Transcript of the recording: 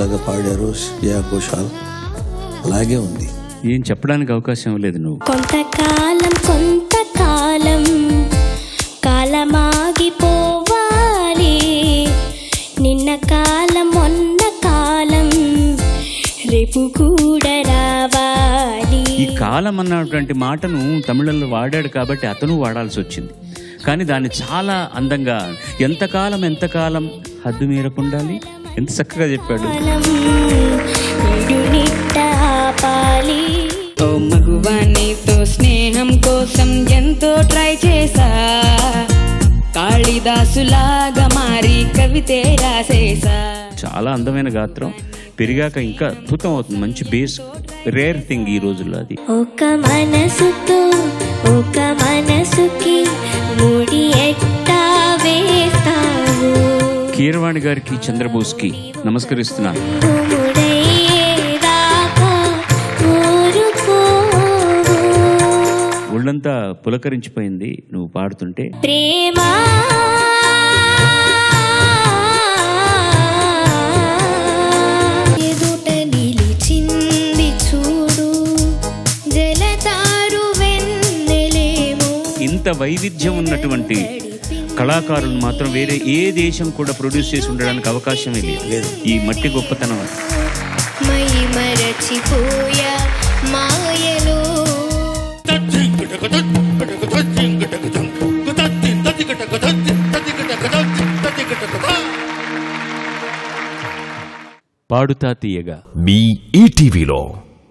ఎట్లాగా పాడారు శ్రేయా ఘోషాల్ అలాగే ఉంది. ఏం చెప్పడానికి అవకాశం లేదు. నువ్వు కొంతకాలం కాలమాగిపోవాలి, నిన్న కాలం మొన్న కాలం రేపు కూడా రావాలి. ఈ కాలం అన్నటువంటి మాటను తమిళంలో వాడాడు కాబట్టి అతను వాడాల్సి వచ్చింది. కానీ దాన్ని చాలా అందంగా ఎంతకాలం హద్దు మీరకుండాలి ఎంత చక్కగా చెప్పాడు. ఓ మగువా నీతో స్నేహం కోసం ఎంతో ట్రై చేసా, కాళిదాసులాగా మారి కవితే రాసేసా. చాలా అందమైన గాత్రం, పెరిగాక ఇంకా అద్భుతం అవుతుంది. మంచి బేస్, రేర్ థింగ్ ఈ రోజుల్లో అది. ఒక మనసుతో ఒక మనసుకి ముడి ఎట్టా వేస్తావు. కీరవాణి గారికి, చంద్రబోస్కి నమస్కరిస్తున్నాను. ఒళ్ళంతా పులకరించిపోయింది నువ్వు పాడుతుంటే. ప్రేమ ఎదుట నిలిచింది చూడు, జలతారు వెన్నెలేమో. ఇంత వైవిధ్యం ఉన్నటువంటి కళాకారులు మాత్రం వేరే ఏ దేశం కూడా ప్రొడ్యూస్ చేసి ఉండడానికి అవకాశమే లేదు. ఈ మట్టి గొప్పతనం. మై మరచిపోయా మాయలో. పాడుతా తీయగా మీ ఈటీవీలో